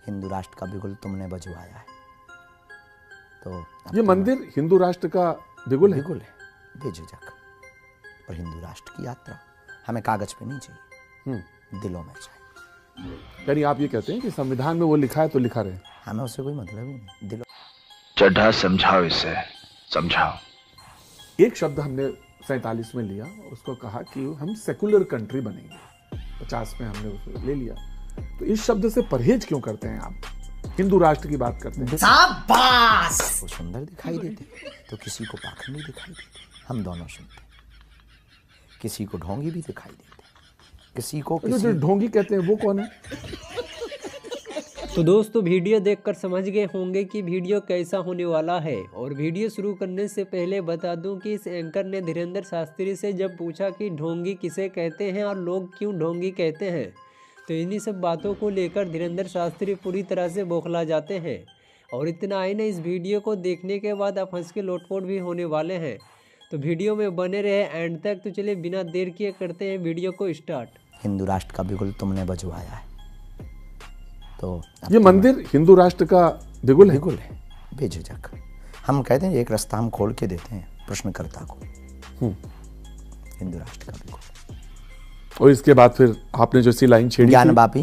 हिंदू राष्ट्र का बिगुल तुमने बजवाया है। तो ये मंदिर हिंदू राष्ट्र का बिगुल है? बिगुल है बेझिझक। और हिंदू राष्ट्र की यात्रा हमें कागज पे नहीं चाहिए, दिलों में चाहिए। यानी आप ये कहते हैं कि संविधान में वो लिखा है तो लिखा रहे, हमें उससे कोई मतलब ही नहीं। दिलों चड्ढा समझाओ, इसे समझाओ। एक शब्द हमने 47 में लिया, उसको कहा कि हम सेकुलर कंट्री बनेंगे। 50 में हमने उसको ले लिया। तो इस शब्द से परहेज क्यों करते हैं आप? हिंदू राष्ट्र की बात करते हैं। शाबाश! वो सुंदर दिखाई देते तो किसी को पाखंडी दिखाई देते। हम दोनों सुनते, किसी को ढोंगी भी दिखाई देते, किसी को जो ढोंगी कहते हैं वो कौन है? तो दोस्तों, वीडियो देखकर समझ गए होंगे कि वीडियो कैसा होने वाला है। और वीडियो शुरू करने से पहले बता दूं कि इस एंकर ने धीरेंद्र शास्त्री से जब पूछा कि ढोंगी किसे कहते हैं और लोग क्यों ढोंगी कहते हैं, तो इन्हीं सब बातों को लेकर धीरेंद्र शास्त्री पूरी तरह से बौखला जाते हैं। और इतना ही नहीं, इस वीडियो को देखने के बाद आप हंस के लोटपोट भी होने वाले हैं। तो वीडियो में बने रहे एंड तक। तो चलिए बिना देर किए करते हैं वीडियो को स्टार्ट। हिंदू राष्ट्र का बिगुल तुमने बजवाया है। तो ये मंदिर हिंदू राष्ट्र का बिगुल है? बिगुल है बेझिझक। हम कहते हैं एक रास्ता हम खोल के देते हैं प्रश्नकर्ता को, हिंदू राष्ट्र का बिगुल। और इसके बाद फिर आपने जो सी लाइन छेड़ी, ज्ञान वापी,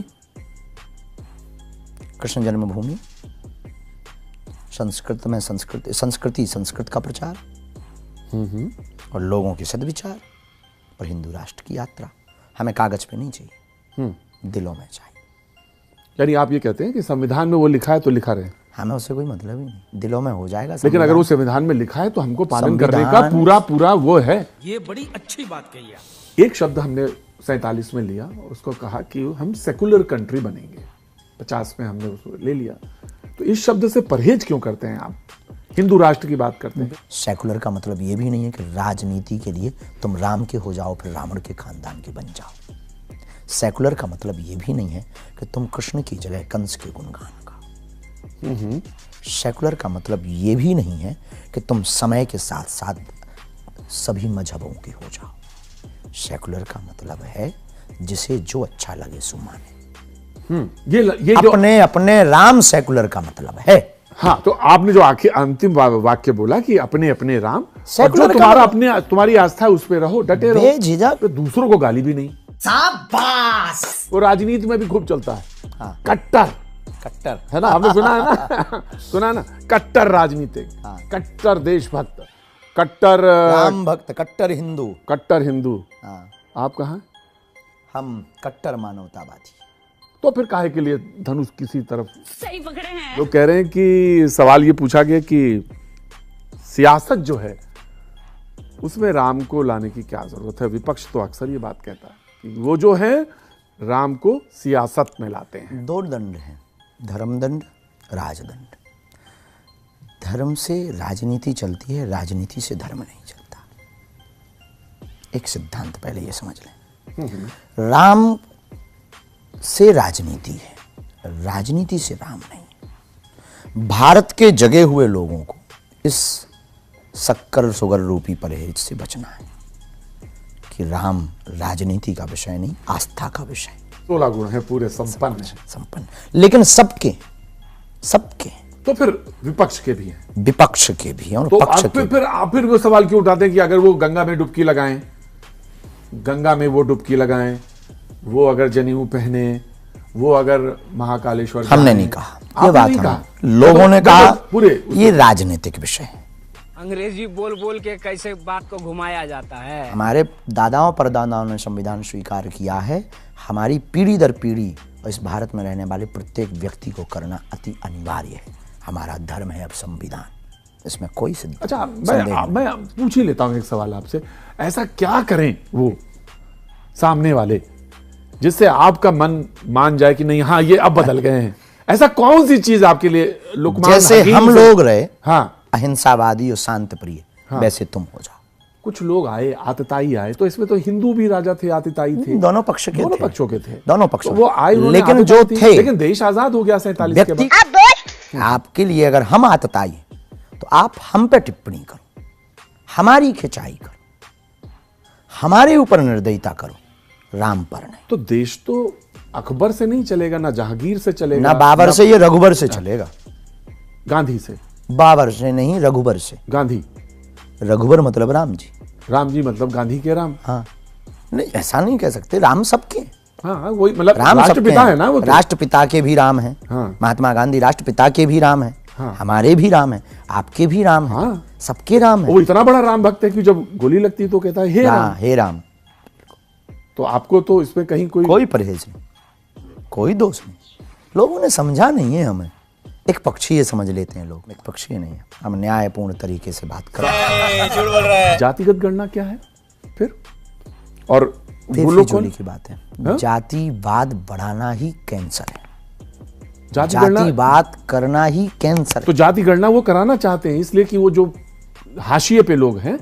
कृष्ण जन्मभूमि, संस्कृत में संस्कृति संस्कृत का प्रचार, और लोगों के सद्विचार, और हिंदू राष्ट्र की यात्रा हमें कागज पे नहीं चाहिए, दिलों में चाहिए। यानी आप ये कहते हैं कि संविधान में वो लिखा है तो लिखा रहे, हमें उससे कोई मतलब ही नहीं, दिलों में हो जाएगा। लेकिन अगर वो संविधान में लिखा है तो हमको पालन करने का पूरा वो है। ये बड़ी अच्छी बात कही है। एक शब्द हमने 47 में लिया, उसको कहा कि हम सेकुलर कंट्री बनेंगे। 50 में हमने उसको ले लिया। तो इस शब्द से परहेज क्यों करते हैं आप? हिंदू राष्ट्र की बात करते हैं। सेकुलर का मतलब ये भी नहीं है कि राजनीति के लिए तुम राम के हो जाओ फिर रावण के खानदान के बन जाओ। सेकुलर का मतलब ये भी नहीं है कि तुम कृष्ण की जगह कंस के गुणगान गाओ। सेकुलर का मतलब ये भी नहीं है कि तुम समय के साथ साथ सभी मजहबों के हो जाओ। सेकुलर का मतलब है जिसे जो अच्छा लगे सो माने। ये अपने अपने राम सेकुलर का मतलब है। हाँ, तो आपने जो आखिर अंतिम वाक्य बोला कि अपने अपने राम, और जो तुम्हारी आस्था है उस पे रहो, डटे रहो, बेझिझक, तो दूसरों को गाली भी नहीं। शाबाश! वो राजनीति में भी खूब चलता है। हाँ। कट्टर है ना, आपने सुना है ना? सुना है ना? कट्टर राजनीतिक, कट्टर देशभक्त, कट्टर राम भक्त, कट्टर हिंदू। कट्टर हिंदू। हाँ। आप कहाँ? हम कट्टर मानवतावादी। तो फिर काहे के लिए धनुष किसी तरफ? सही पकड़े हैं। लोग कह रहे हैं कि सवाल ये पूछा गया कि सियासत जो है उसमें राम को लाने की क्या जरूरत है। विपक्ष तो अक्सर ये बात कहता है कि वो जो है राम को सियासत में लाते हैं। दो दंड हैं, धर्मदंड, राजदंड। धर्म से राजनीति चलती है, राजनीति से धर्म नहीं चलता। एक सिद्धांत पहले ये समझ लें। राम से राजनीति है, राजनीति से राम नहीं। भारत के जगे हुए लोगों को इस शक्कर सुगर रूपी परहेज से बचना है कि राम राजनीति का विषय नहीं, आस्था का विषय। 16 गुण है पूरे संपन्न, लेकिन सबके तो फिर विपक्ष के भी हैं, विपक्ष के भी हैं और तो पक्ष के। फिर वो सवाल क्यों उठाते हैं कि अगर वो गंगा में डुबकी लगाएं, गंगा में वो डुबकी लगाएं, वो अगर जनेऊ पहने, वो अगर महाकालेश्वर, हमने नहीं कहा ये बात, लोगों ने कहा पूरे ये राजनीतिक विषय है। अंग्रेजी बोल बोल के कैसे बात को घुमाया जाता है। हमारे दादाओं परदादाओं ने संविधान स्वीकार किया है, हमारी पीढ़ी दर पीढ़ी और इस भारत में रहने वाले प्रत्येक व्यक्ति को करना अति अनिवार्य है। हमारा धर्म है अब संविधान, इसमें कोई सिद्ध। अच्छा, मैं पूछ ही लेता हूं एक सवाल आपसे। ऐसा क्या करें वो सामने वाले जिससे आपका मन मान जाए कि नहीं, हाँ ये अब बदल गए हैं? ऐसा कौन सी चीज आपके लिए? लुकमान जैसे हम लोग रहे, हाँ, अहिंसावादी और शांत प्रिय, हाँ, वैसे तुम हो जाओ। कुछ लोग आए, आतताई आए, तो इसमें तो हिंदू भी राजा थे, आतताई थे, दोनों पक्ष के, दोनों पक्षों के थे, दोनों पक्षों। तो वो आए, लेकिन जो थे, लेकिन देश आजाद हो गया 47 के बाद। आपके लिए अगर हम आतताई तो आप हम पे टिप्पणी करो, हमारी खिंचाई करो, हमारे ऊपर निर्दयता करो, राम पर नहीं। तो देश तो अकबर से नहीं चलेगा, ना जहांगीर से चलेगा, ना बाबर से, ये रघुबर से चलेगा। गांधी से, बाबर से नहीं, रघुबर से। गांधी, रघुबर मतलब राम जी। राम जी मतलब गांधी के राम। हाँ, नहीं ऐसा नहीं कह सकते, राम सबके। हाँ वही, मतलब राम राष्ट्रपिता है ना वो तो। राष्ट्रपिता के भी राम है। हाँ। महात्मा गांधी राष्ट्रपिता के भी राम है। हाँ। हमारे भी राम है, आपके भी राम है। हाँ। सबके राम है। वो इतना बड़ा राम भक्त है कि जब गोली लगती है तो कहता है हे राम। हे राम। तो आपको तो इसमें कहीं कोई परहेज नहीं, कोई दोष नहीं। लोगों ने समझा नहीं है हमें, एक पक्षीय समझ लेते हैं लोग। एक पक्षीय नहीं है, हम न्यायपूर्ण तरीके से बात कर रहे हैं। जातिगत गणना क्या है फिर? और फिर वो लोग फिजूली कौन? की बात है। हाँ? जातिवाद बढ़ाना ही कैंसर है। जातिगणना, जातिवाद करना ही कैंसर है। तो जाति गणना वो कराना चाहते हैं इसलिए कि वो जो हाशिए पे लोग हैं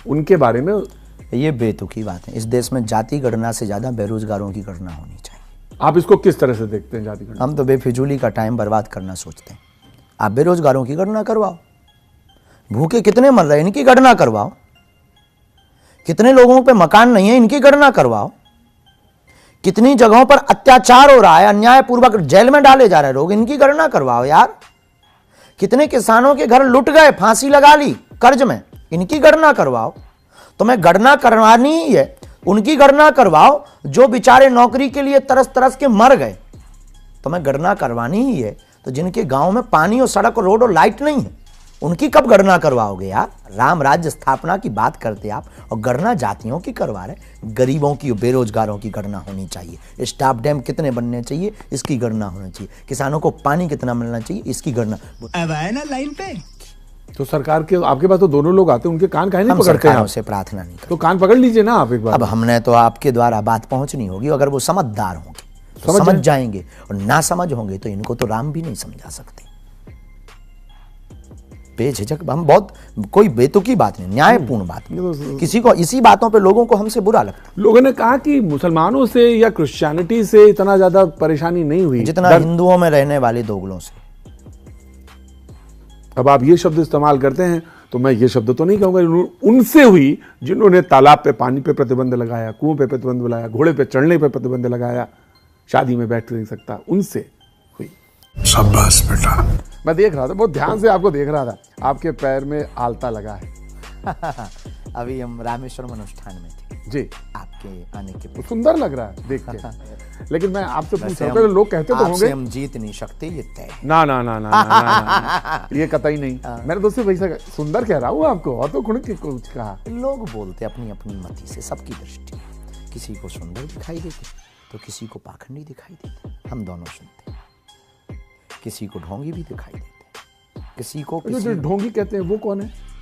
उनके बारे में। ये बेतुकी बात है। इस देश में जाति गणना से ज्यादा बेरोजगारों की गणना होनी चाहिए। आप इसको किस तरह से देखते हैं जाति गणना? हम तो बेफिजूली का टाइम बर्बाद करना सोचते हैं। आप बेरोजगारों की गणना करवाओ, भूखे कितने मर रहे हैं इनकी गणना करवाओ, कितने लोगों पे मकान नहीं है इनकी गणना करवाओ, कितनी जगहों पर अत्याचार हो रहा है, अन्यायपूर्वक जेल में डाले जा रहे लोग, इनकी गणना करवाओ यार। कितने किसानों के घर लुट गए, फांसी लगा ली कर्ज में, इनकी गणना करवाओ। तुम्हें गणना करवानी ही है, उनकी गणना करवाओ जो बेचारे नौकरी के लिए तरस तरस के मर गए। तुम्हें गणना करवानी ही है तो जिनके गांव में पानी और सड़क और रोड और लाइट नहीं है, उनकी कब गणना करवाओगे यार? राम राज्य स्थापना की बात करते आप और गणना जातियों की करवा रहे। गरीबों की, बेरोजगारों की गणना होनी चाहिए। स्टाफ डैम कितने बनने चाहिए, इसकी गणना होनी चाहिए। किसानों को पानी कितना मिलना चाहिए, इसकी गणना। अब आए ना लाइन पे। तो सरकार के, आपके पास तो दोनों लोग आते हैं, उनके कान काहे नहीं हम पकड़ते हैं सरकारों आप? से प्रार्थना नहीं करते। तो कान पकड़ लीजिए ना आप एक बार। अब हमने तो आपके द्वारा बात पहुंचनी होगी, अगर वो समझदार होंगे तो समझ समझ जाएंगे, और ना समझ होंगे तो इनको तो राम भी नहीं समझा सकते। बेझिझक हम बहुत, कोई बेतुकी बात नहीं, न्यायपूर्ण बात नहीं। किसी को इसी बातों पे लोगों को हमसे बुरा लगता है। लोगों ने कहा कि मुसलमानों से या क्रिश्चियनिटी से इतना ज्यादा परेशानी नहीं हुई जितना हिंदुओं में रहने वाले दोगलों से। अब आप ये शब्द इस्तेमाल करते हैं तो मैं ये शब्द तो नहीं कहूंगा, उनसे हुई जिन्होंने तालाब पे पानी पे प्रतिबंध लगाया, कुएं पे प्रतिबंध लगाया, घोड़े पे चढ़ने पे प्रतिबंध लगाया, शादी में बैठ नहीं सकता, उनसे हुई। शाबाश बेटा। मैं देख रहा था, बहुत ध्यान से आपको देख रहा था, आपके पैर में आलता लगा है। अभी हम रामेश्वरम अनुष्ठान में थे जी, आपके आने के वो सुंदर लग रहा है देख के। लेकिन मैं आपसे पूछ रहा वैसे हूं, लोग कहते तो आपसे होंगे हम जीत नहीं सकते, ये तय है। ना ना ना ना ना, ना, ना, ये कतई नहीं। मैंने दोस्तों वैसा सुंदर कह रहा हूँ आपको, और तो कुछ कहा। लोग बोलते अपनी अपनी मति से, सबकी दृष्टि। किसी को सुंदर दिखाई देते तो किसी को पाखंडी दिखाई देते। हम दोनों सुनते हैं। किसी को ढोंगी भी दिखाई देते, किसी को जो ढोंगी कहते हैं वो कौन है?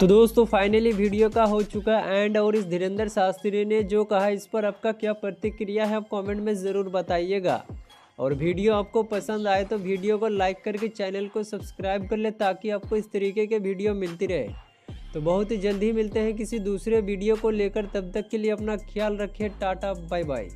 तो दोस्तों फाइनली वीडियो का हो चुका एंड, और इस धीरेंद्र शास्त्री ने जो कहा इस पर आपका क्या प्रतिक्रिया है आप कमेंट में ज़रूर बताइएगा। और वीडियो आपको पसंद आए तो वीडियो को लाइक करके चैनल को सब्सक्राइब कर ले ताकि आपको इस तरीके के वीडियो मिलती रहे। तो बहुत ही जल्द ही मिलते हैं किसी दूसरे वीडियो को लेकर, तब तक के लिए अपना ख्याल रखिए। Tata bye bye.